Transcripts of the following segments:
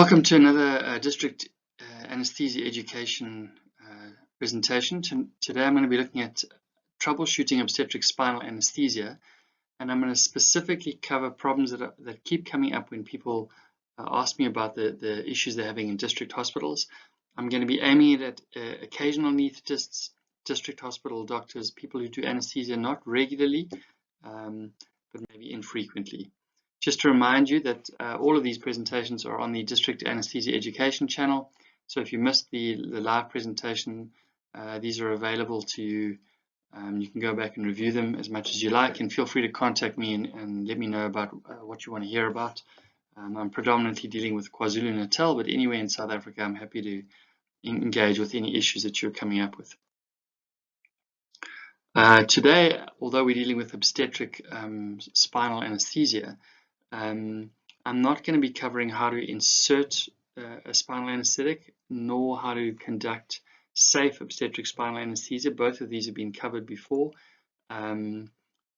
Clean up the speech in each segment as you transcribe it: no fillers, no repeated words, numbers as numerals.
Welcome to another district anesthesia education presentation. Today I'm going to be looking at troubleshooting obstetric spinal anesthesia, and I'm going to specifically cover problems that keep coming up when people ask me about the issues they're having in district hospitals. I'm going to be aiming it at occasional anaesthetists, district hospital doctors, people who do anesthesia not regularly, but maybe infrequently. Just to remind you that all of these presentations are on the District Anesthesia Education channel. So if you missed the live presentation, these are available to you. You can go back and review them as much as you like, and feel free to contact me and let me know about what you want to hear about. I'm predominantly dealing with KwaZulu-Natal, but anywhere in South Africa, I'm happy to engage with any issues that you're coming up with. Today, although we're dealing with obstetric spinal anesthesia, I'm not going to be covering how to insert a spinal anesthetic, nor how to conduct safe obstetric spinal anesthesia. Both of these have been covered before, and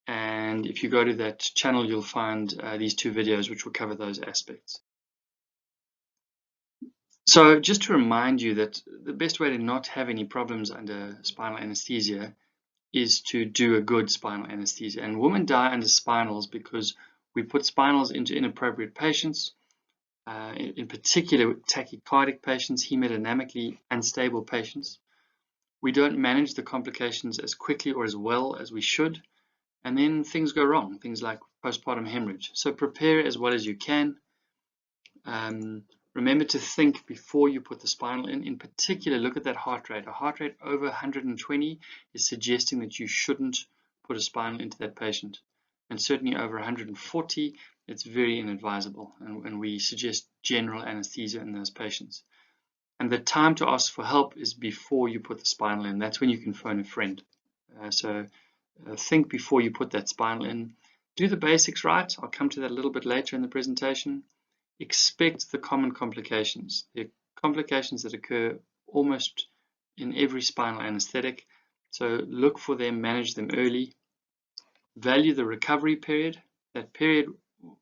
if you go to that channel, you'll find these two videos which will cover those aspects. So just to remind you that the best way to not have any problems under spinal anesthesia is to do a good spinal anesthesia. And women die under spinals because we put spinals into inappropriate patients, in particular tachycardic patients, hemodynamically unstable patients. We don't manage the complications as quickly or as well as we should, and then things go wrong, things like postpartum hemorrhage. So prepare as well as you can. Remember to think before you put the spinal in. In particular, look at that heart rate. A heart rate over 120 is suggesting that you shouldn't put a spinal into that patient. And certainly over 140, it's very inadvisable, and we suggest general anesthesia in those patients. And the time to ask for help is before you put the spinal in. That's when you can phone a friend. So think before you put that spinal in. Do the basics right. I'll come to that a little bit later in the presentation. Expect the common complications. There are complications that occur almost in every spinal anesthetic. So look for them, manage them early. Value the recovery period, that period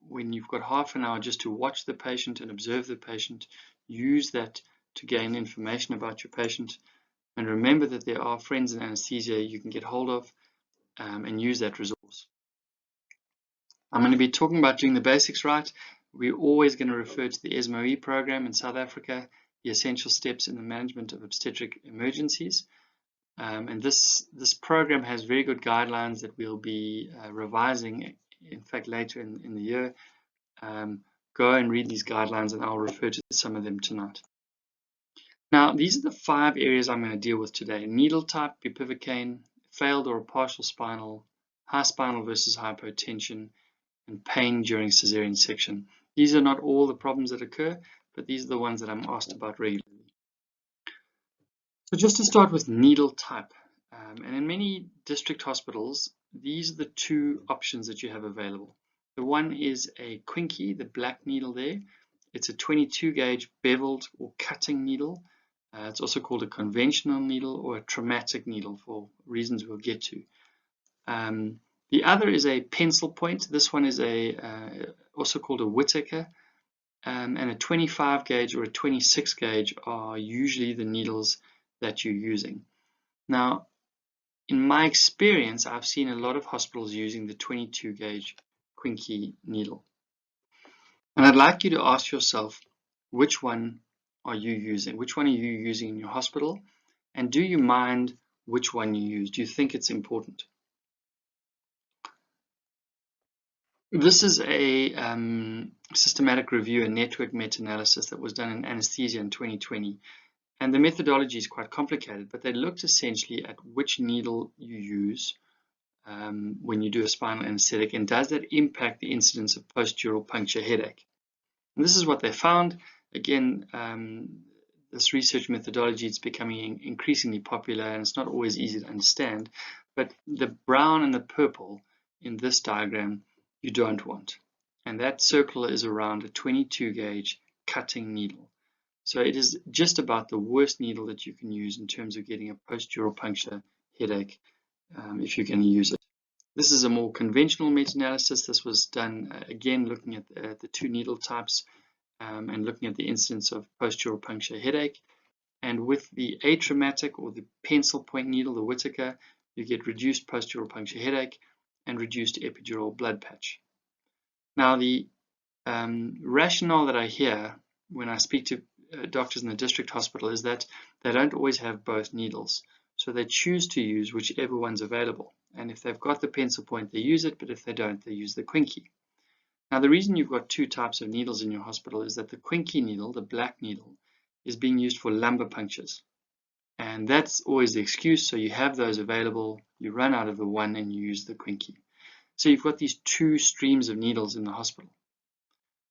when you've got half an hour just to watch the patient and observe the patient. Use that to gain information about your patient. And remember that there are friends in anesthesia you can get hold of and use that resource. I'm going to be talking about doing the basics right. We're always going to refer to the ESMO-E program in South Africa, the essential steps in the management of obstetric emergencies. And this program has very good guidelines that we'll be revising, in fact, later in the year. Go and read these guidelines, and I'll refer to some of them tonight. Now, these are the 5 areas I'm going to deal with today: needle type, Bupivacaine, failed or partial spinal, high spinal versus hypotension, and pain during cesarean section. These are not all the problems that occur, but these are the ones that I'm asked about regularly. So just to start with needle type, and in many district hospitals, these are the 2 options that you have available. The one is a Quinky, the black needle there. It's a 22 gauge beveled or cutting needle. It's also called a conventional needle or a traumatic needle for reasons we'll get to. The other is a pencil point. This one is also called a Whittaker, and a 25 gauge or a 26 gauge are usually the needles that you're using. Now, in my experience, I've seen a lot of hospitals using the 22 gauge Quinky needle. And I'd like you to ask yourself, which one are you using? Which one are you using in your hospital? And do you mind which one you use? Do you think it's important? This is a systematic review, a network meta-analysis that was done in anesthesia in 2020. And the methodology is quite complicated, but they looked essentially at which needle you use when you do a spinal anesthetic, and does that impact the incidence of post-dural puncture headache. And this is what they found. Again, this research methodology is becoming increasingly popular, and it's not always easy to understand, but the brown and the purple in this diagram you don't want. And that circle is around a 22 gauge cutting needle. So it is just about the worst needle that you can use in terms of getting a post-dural puncture headache if you can use it. This is a more conventional meta-analysis. This was done again looking at the 2 needle types, and looking at the incidence of post-dural puncture headache. And with the atraumatic or the pencil point needle, the Whittaker, you get reduced post-dural puncture headache and reduced epidural blood patch. Now, the rationale that I hear when I speak to doctors in the district hospital is that they don't always have both needles. So they choose to use whichever one's available. And if they've got the pencil point, they use it, but if they don't, they use the Quinky. Now, the reason you've got two types of needles in your hospital is that the Quinky needle, the black needle, is being used for lumbar punctures. And that's always the excuse. So you have those available, you run out of the one and you use the Quinky. So you've got these two streams of needles in the hospital.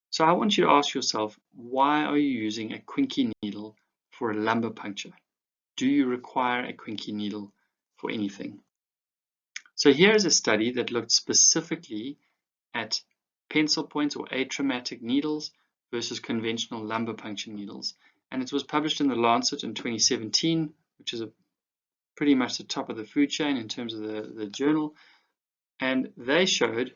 So I want you to ask yourself, why are you using a Quinky needle for a lumbar puncture? Do you require a Quinky needle for anything? So here is a study that looked specifically at pencil points or atraumatic needles versus conventional lumbar puncture needles. And it was published in the Lancet in 2017, which is pretty much the top of the food chain in terms of the journal. And they showed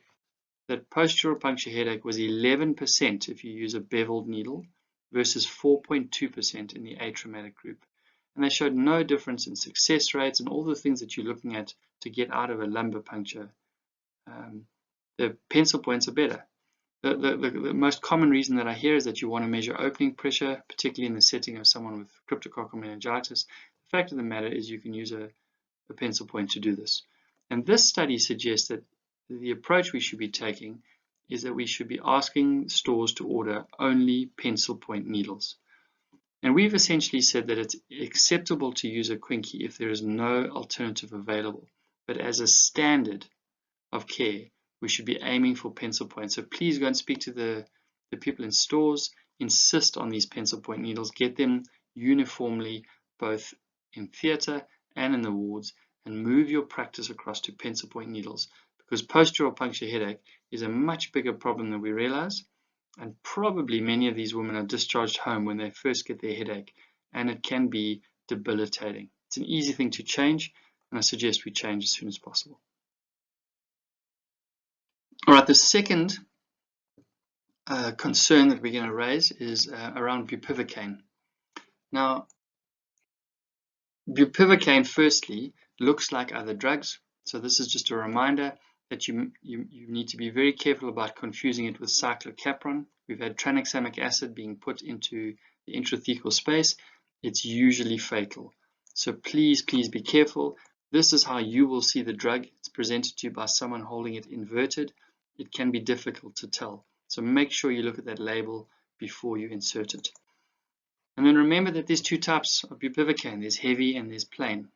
that post-dural puncture headache was 11% if you use a beveled needle versus 4.2% in the atraumatic group. And they showed no difference in success rates and all the things that you're looking at to get out of a lumbar puncture. The pencil points are better. The most common reason that I hear is that you want to measure opening pressure, particularly in the setting of someone with cryptococcal meningitis. The fact of the matter is you can use a pencil point to do this. And this study suggests that the approach we should be taking is that we should be asking stores to order only pencil point needles. And we've essentially said that it's acceptable to use a Quinky if there is no alternative available. But as a standard of care, we should be aiming for pencil points. So please go and speak to the people in stores, insist on these pencil point needles, get them uniformly both in theatre and in the wards, and move your practice across to pencil point needles, because post-dural puncture headache is a much bigger problem than we realize. And probably many of these women are discharged home when they first get their headache, and it can be debilitating. It's an easy thing to change, and I suggest we change as soon as possible. All right, the second concern that we're going to raise is around bupivacaine. Now, bupivacaine, firstly, looks like other drugs. So this is just a reminder that you need to be very careful about confusing it with cyclocapron. We've had tranexamic acid being put into the intrathecal space. It's usually fatal. So please be careful. This is how you will see the drug. It's presented to you by someone holding it inverted. It can be difficult to tell. So make sure you look at that label before you insert it. And then remember that there's two types of bupivacaine. There's heavy and there's plain.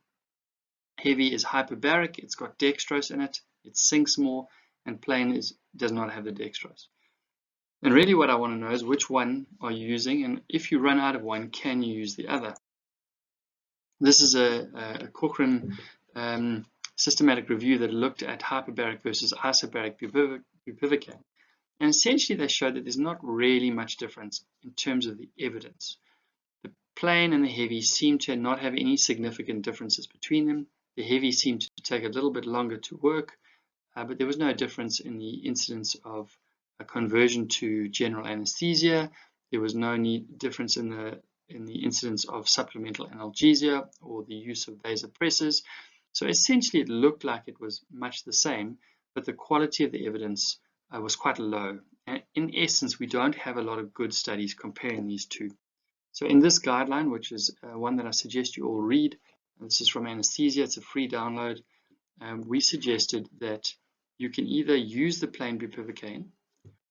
Heavy is hyperbaric. It's got dextrose in it. It sinks more. And plain does not have the dextrose. And really what I want to know is which one are you using, and if you run out of one, can you use the other? This is a Cochrane systematic review that looked at hyperbaric versus isobaric bupivacaine. And essentially they showed that there's not really much difference in terms of the evidence. The plain and the heavy seem to not have any significant differences between them. The heavy seemed to take a little bit longer to work, but there was no difference in the incidence of a conversion to general anesthesia. There was no difference in the incidence of supplemental analgesia or the use of vasopressors. So essentially it looked like it was much the same, but the quality of the evidence was quite low. And in essence, we don't have a lot of good studies comparing these two. So in this guideline, which is one that I suggest you all read, this is from Anaesthesia, it's a free download, we suggested that you can either use the plain bupivacaine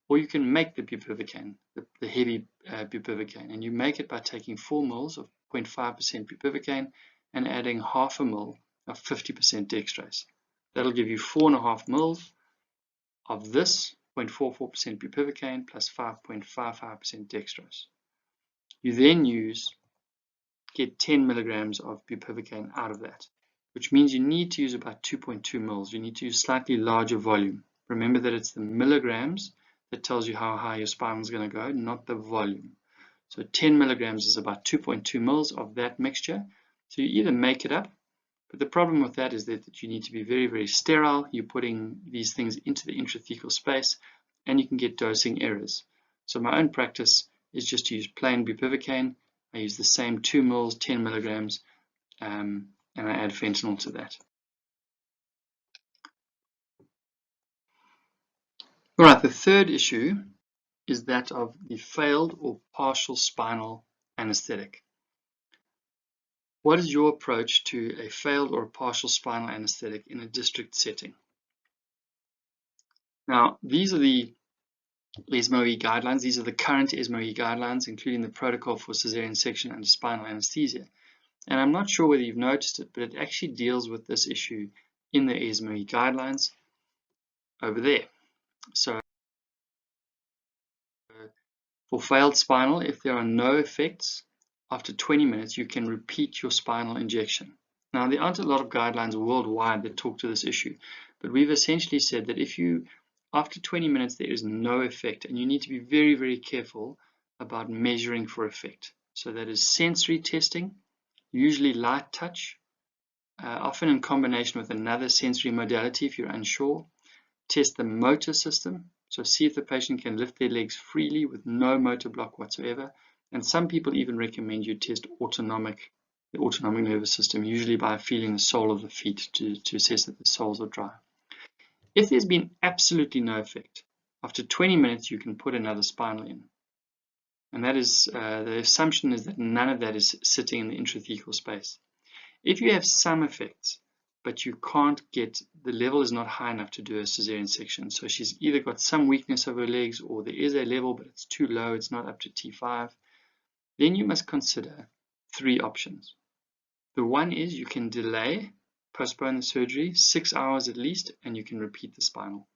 or you can make the bupivacaine, the heavy bupivacaine, and you make it by taking 4 ml of 0.5% bupivacaine and adding half a ml of 50% dextrose. That'll give you 4.5 ml of this 0.44% bupivacaine plus 5.55% dextrose. You then get 10 milligrams of bupivacaine out of that, which means you need to use about 2.2 ml. You need to use slightly larger volume. Remember that it's the milligrams that tells you how high your spinal is going to go, not the volume. So 10 milligrams is about 2.2 ml of that mixture. So you either make it up, but the problem with that is that you need to be very sterile. You're putting these things into the intrathecal space, and you can get dosing errors. So my own practice is just to use plain bupivacaine. I use the same 2 mils, 10 milligrams, and I add fentanyl to that. All right, the third issue is that of the failed or partial spinal anesthetic. What is your approach to a failed or partial spinal anesthetic in a district setting? Now, these are the ESMO-E guidelines. These are the current ESMO-E guidelines, including the protocol for cesarean section under spinal anesthesia. And I'm not sure whether you've noticed it, but it actually deals with this issue in the ESMO-E guidelines over there. So for failed spinal, if there are no effects, after 20 minutes, you can repeat your spinal injection. Now, there aren't a lot of guidelines worldwide that talk to this issue, but we've essentially said that if you, after 20 minutes, there is no effect, and you need to be very, very careful about measuring for effect. So that is sensory testing, usually light touch, often in combination with another sensory modality if you're unsure. Test the motor system, so see if the patient can lift their legs freely with no motor block whatsoever. And some people even recommend you test the autonomic nervous system, usually by feeling the sole of the feet to assess that the soles are dry. If there's been absolutely no effect, after 20 minutes you can put another spinal in. And that is, the assumption is that none of that is sitting in the intrathecal space. If you have some effects, but you can't get, the level is not high enough to do a cesarean section. So she's either got some weakness of her legs, or there is a level, but it's too low, it's not up to T5. Then you must consider 3 options. The one is you can delay, postpone the surgery 6 hours at least, and you can repeat the spinal.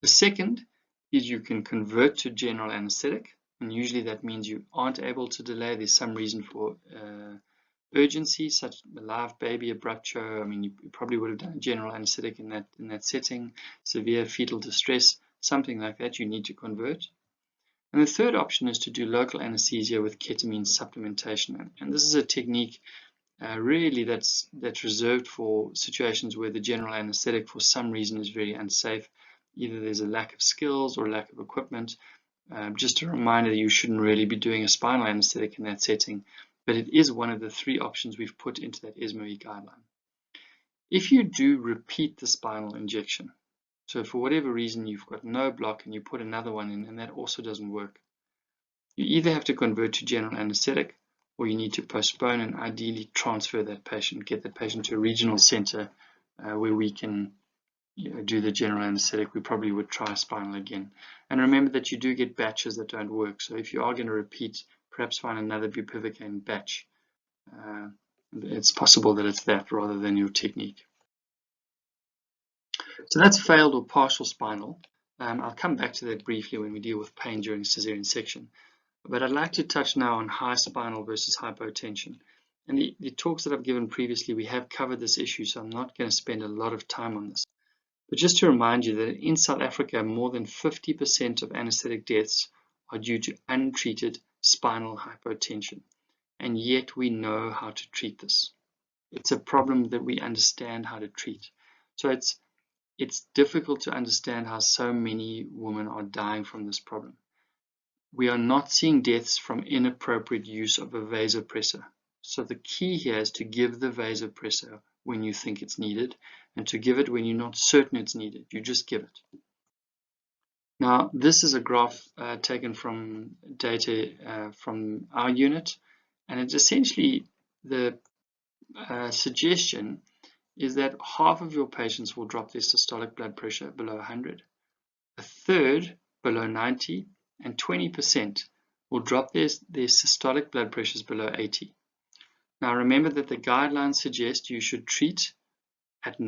The second is you can convert to general anesthetic, and usually that means you aren't able to delay. There's some reason for urgency, such as a live baby, a rupture. I mean, you probably would have done a general anesthetic in that setting. Severe fetal distress, something like that, you need to convert. And the third option is to do local anesthesia with ketamine supplementation. And this is a technique really that's reserved for situations where the general anesthetic for some reason is very unsafe. Either there's a lack of skills or a lack of equipment. Just a reminder that you shouldn't really be doing a spinal anesthetic in that setting, but it is one of the 3 options we've put into that ESMO-E guideline. If you do repeat the spinal injection, so for whatever reason you've got no block and you put another one in and that also doesn't work, you either have to convert to general anesthetic or you need to postpone and ideally transfer that patient, get that patient to a regional center where we can do the general anesthetic. We probably would try spinal again. And remember that you do get batches that don't work. So if you are going to repeat, perhaps find another bupivacaine batch. It's possible that it's that rather than your technique. So that's failed or partial spinal. I'll come back to that briefly when we deal with pain during cesarean section. But I'd like to touch now on high spinal versus hypotension. And the talks that I've given previously, we have covered this issue, so I'm not going to spend a lot of time on this. But just to remind you that in South Africa, more than 50% of anesthetic deaths are due to untreated spinal hypotension. And yet we know how to treat this. It's a problem that we understand how to treat. So it's difficult to understand how so many women are dying from this problem. We are not seeing deaths from inappropriate use of a vasopressor. So the key here is to give the vasopressor when you think it's needed, and to give it when you're not certain it's needed. You just give it. Now, this is a graph taken from data from our unit, and it's essentially the suggestion is that half of your patients will drop their systolic blood pressure below 100, a third below 90, and 20% will drop their systolic blood pressures below 80. Now remember that the guidelines suggest you should treat at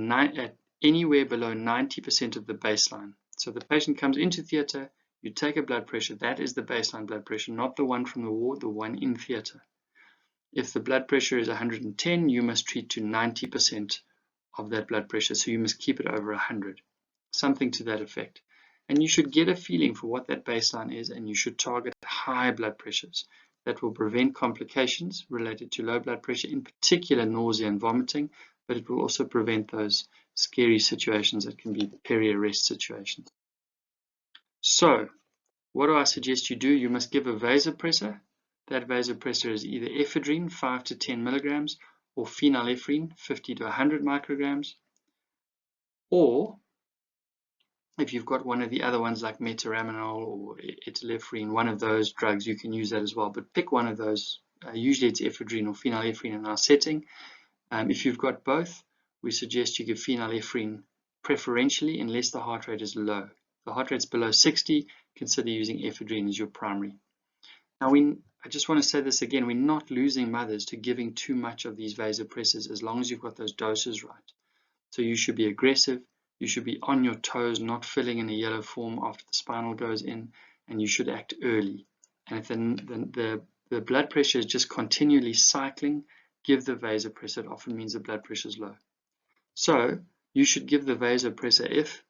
anywhere below 90% of the baseline. So the patient comes into theatre, you take a blood pressure, that is the baseline blood pressure, not the one from the ward, the one in theatre. If the blood pressure is 110, you must treat to 90% of that blood pressure, so you must keep it over 100, something to that effect. And you should get a feeling for what that baseline is, and you should target high blood pressures. That will prevent complications related to low blood pressure, in particular nausea and vomiting, but it will also prevent those scary situations that can be peri-arrest situations. So, What do I suggest you do? You must give a vasopressor. That vasopressor is either ephedrine, 5 to 10 milligrams, or phenylephrine, 50 to 100 micrograms. Or if you've got one of the other ones like metaraminol or etilephrine, one of those drugs, you can use that as well. But pick one of those. Usually it's ephedrine or phenylephrine in our setting. If you've got both, we suggest you give phenylephrine preferentially unless the heart rate is low. If the heart rate's below 60, consider using ephedrine as your primary. Now, I just want to say this again, we're not losing mothers to giving too much of these vasopressors as long as you've got those doses right. So you should be aggressive, you should be on your toes, not filling in a yellow form after the spinal goes in, and you should act early. And if the blood pressure is just continually cycling, give the vasopressor. It often means the blood pressure is low. So you should give the vasopressor if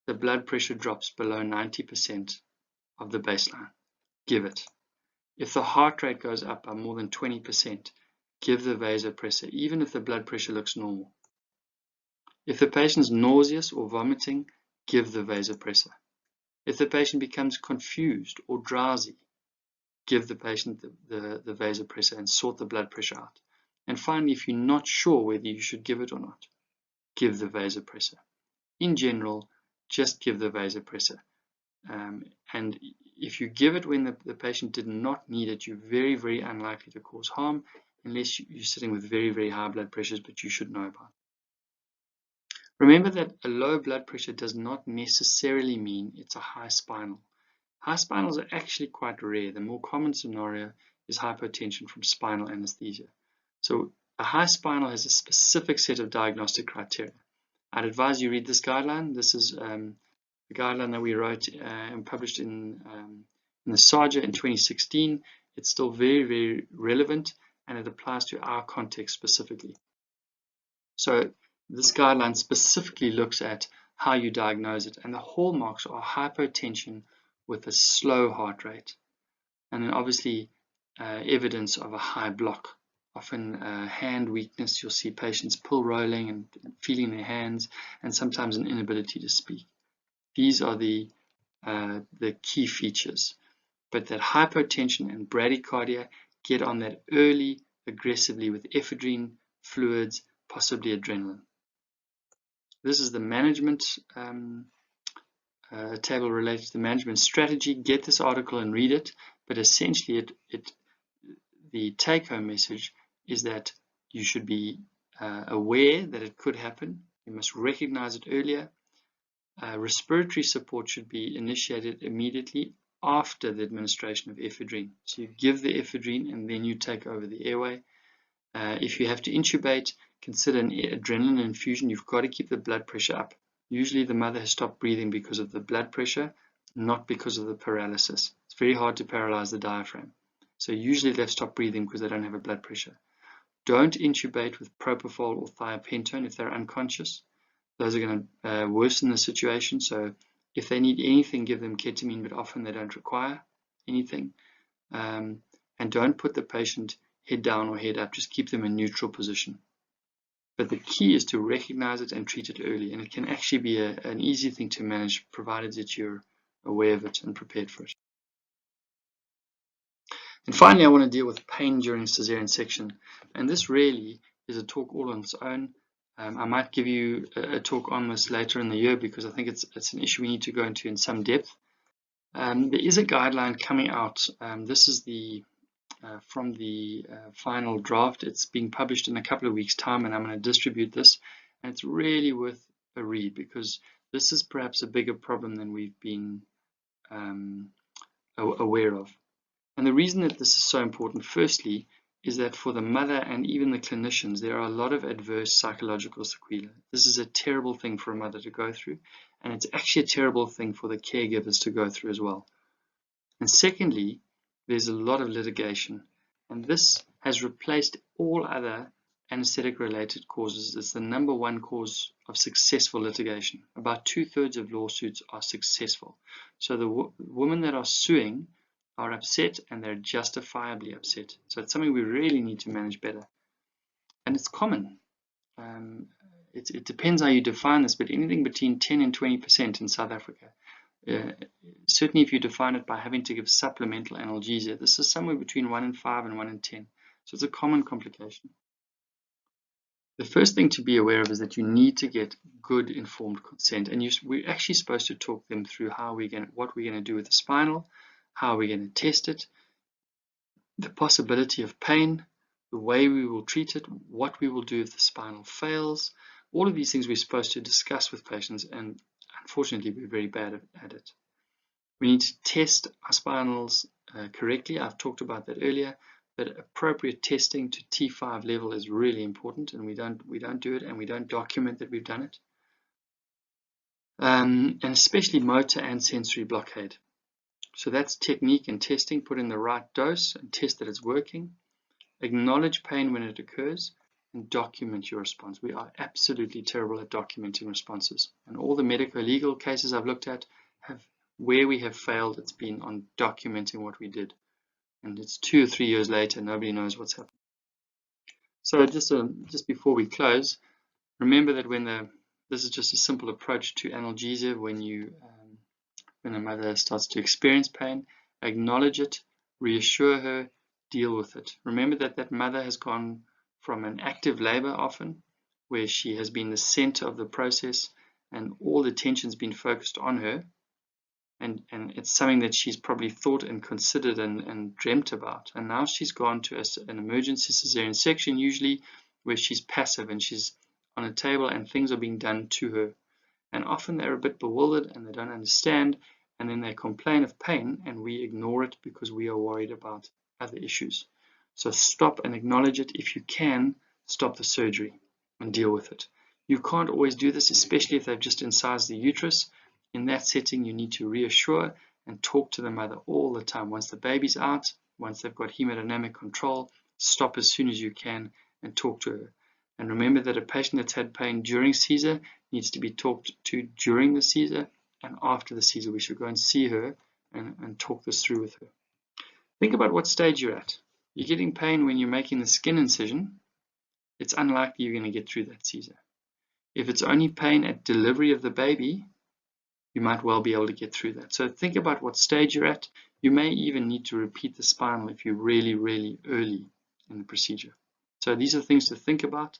the blood pressure drops below 90% of the baseline. Give it. If the heart rate goes up by more than 20%, give the vasopressor, even if the blood pressure looks normal. If the patient is nauseous or vomiting, give the vasopressor. If the patient becomes confused or drowsy, give the patient the vasopressor and sort the blood pressure out. And finally, if you're not sure whether you should give it or not, give the vasopressor. In general, just give the vasopressor. And if you give it when the patient did not need it, you're very, very unlikely to cause harm unless you're sitting with very, very high blood pressures, but you should know about it. Remember that a low blood pressure does not necessarily mean it's a high spinal. High spinals are actually quite rare. The more common scenario is hypotension from spinal anesthesia. So a high spinal has a specific set of diagnostic criteria. I'd advise you read this guideline. This is the guideline that we wrote and published in the SAJA in 2016. It's still very, very relevant, and it applies to our context specifically. So this guideline specifically looks at how you diagnose it, and the hallmarks are hypotension with a slow heart rate, and then obviously evidence of a high block. Often hand weakness, you'll see patients pill rolling and feeling their hands, and sometimes an inability to speak. These are the key features. But that hypotension and bradycardia, get on that early, aggressively with ephedrine, fluids, possibly adrenaline. This is the management table related to the management strategy. Get this article and read it. But essentially, the take-home message is that you should be aware that it could happen. You must recognize it earlier. Respiratory support should be initiated immediately after the administration of ephedrine. So you give the ephedrine and then you take over the airway. If you have to intubate, consider an adrenaline infusion. You've got to keep the blood pressure up. Usually the mother has stopped breathing because of the blood pressure, not because of the paralysis. It's very hard to paralyze the diaphragm. So usually they've stopped breathing because they don't have a blood pressure. Don't intubate with propofol or thiopentone if they're unconscious. Those are going to worsen the situation. So if they need anything, give them ketamine, but often they don't require anything. And don't put the patient head down or head up. Just keep them in neutral position. But the key is to recognize it and treat it early. And it can actually be an easy thing to manage, provided that you're aware of it and prepared for it. And finally, I want to deal with pain during cesarean section. And this really is a talk all on its own. I might give you a talk on this later in the year because I think it's an issue we need to go into in some depth. There is a guideline coming out. This is from the final draft. It's being published in a couple of weeks' time, and I'm going to distribute this. And it's really worth a read because this is perhaps a bigger problem than we've been aware of. And the reason that this is so important, firstly, is that for the mother and even the clinicians, there are a lot of adverse psychological sequelae. This is a terrible thing for a mother to go through, and it's actually a terrible thing for the caregivers to go through as well. And secondly, there's a lot of litigation, and this has replaced all other anesthetic-related causes. It's the number one cause of successful litigation. About 2/3 of lawsuits are successful. So the women that are suing are upset, and they're justifiably upset. So it's something we really need to manage better. And it's common. It depends how you define this, but anything between 10 and 20% in South Africa certainly if you define it by having to give supplemental analgesia, this is somewhere between 1 in 5 and 1 in 10. So it's a common complication. The first thing to be aware of is that you need to get good informed consent, and we're actually supposed to talk them through what we're going to do with the spinal, how we're going to test it, the possibility of pain, the way we will treat it, what we will do if the spinal fails. All of these things we're supposed to discuss with patients, and unfortunately we're very bad at it. We need to test our spinals correctly. I've talked about that earlier, but appropriate testing to T5 level is really important, and we don't do it, and we don't document that we've done it. And especially motor and sensory blockade. So that's technique and testing. Put in the right dose and test that it's working. Acknowledge pain when it occurs and document your response. We are absolutely terrible at documenting responses. And all the medico-legal cases I've looked at where we have failed, it's been on documenting what we did. And it's 2 or 3 years later, nobody knows what's happened. So just before we close, remember that this is just a simple approach to analgesia. When a mother starts to experience pain, acknowledge it, reassure her, deal with it. Remember that mother has gone from an active labor often, where she has been the center of the process and all the attention's been focused on her, and it's something that she's probably thought and considered and dreamt about. And now she's gone to an emergency cesarean section, usually where she's passive and she's on a table and things are being done to her. And often they're a bit bewildered and they don't understand, and then they complain of pain and we ignore it because we are worried about other issues. So stop and acknowledge it. If you can, stop the surgery and deal with it. You can't always do this, especially if they've just incised the uterus. In that setting, you need to reassure and talk to the mother all the time. Once the baby's out, once they've got hemodynamic control, stop as soon as you can and talk to her. And remember that a patient that's had pain during Caesar needs to be talked to during the Caesar, and after the Caesar we should go and see her and talk this through with her. Think about what stage you're at. You're getting pain when you're making the skin incision. It's unlikely you're going to get through that Caesar. If it's only pain at delivery of the baby, you might well be able to get through that. So think about what stage you're at. You may even need to repeat the spinal if you're really, really early in the procedure. So these are things to think about.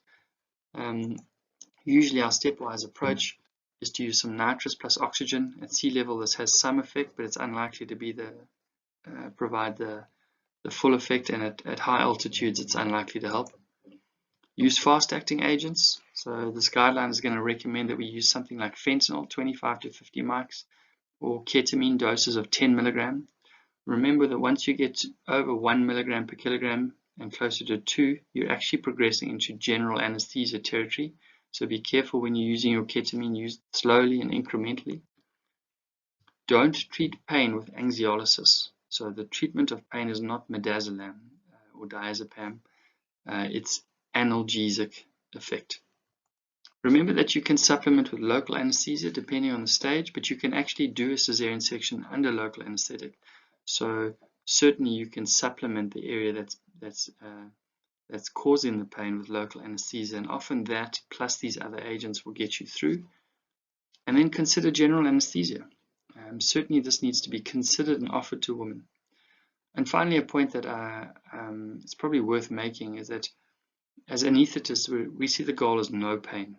Usually our stepwise approach is to use some nitrous plus oxygen. At sea level this has some effect, but it's unlikely to provide the full effect, and at high altitudes it's unlikely to help. Use fast-acting agents. So this guideline is going to recommend that we use something like fentanyl, 25 to 50 mics, or ketamine doses of 10 milligram. Remember that once you get over 1 milligram per kilogram and closer to 2, you're actually progressing into general anesthesia territory. So be careful when you're using your ketamine, use it slowly and incrementally. Don't treat pain with anxiolysis. So the treatment of pain is not midazolam or diazepam. It's analgesic effect. Remember that you can supplement with local anesthesia depending on the stage, but you can actually do a cesarean section under local anesthetic. So certainly you can supplement the area that's causing the pain with local anesthesia, and often that plus these other agents will get you through. And then consider general anesthesia. Certainly this needs to be considered and offered to women. And finally, a point that it's probably worth making is that as anesthetists, we see the goal as no pain.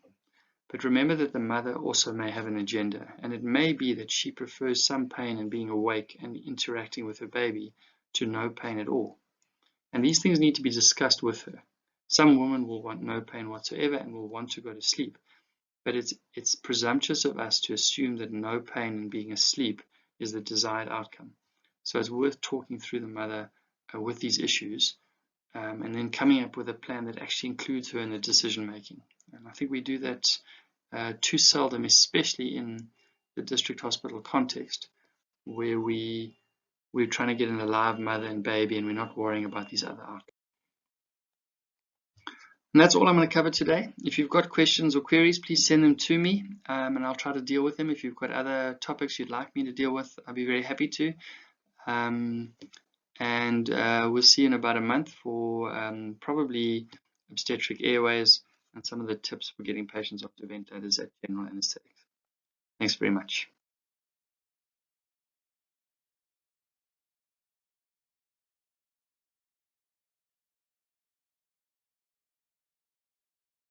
But remember that the mother also may have an agenda, and it may be that she prefers some pain in being awake and interacting with her baby to no pain at all. And these things need to be discussed with her. Some women will want no pain whatsoever and will want to go to sleep. But it's presumptuous of us to assume that no pain in being asleep is the desired outcome. So it's worth talking through the mother with these issues, and then coming up with a plan that actually includes her in the decision making. And I think we do that too seldom, especially in the district hospital context, where we're trying to get an alive mother and baby and we're not worrying about these other outcomes. And that's all I'm going to cover today. If you've got questions or queries, please send them to me, and I'll try to deal with them. If you've got other topics you'd like me to deal with, I'll be very happy to. And we'll see you in about a month for probably obstetric airways and some of the tips for getting patients off to ventilators at general anesthetics. Thanks very much.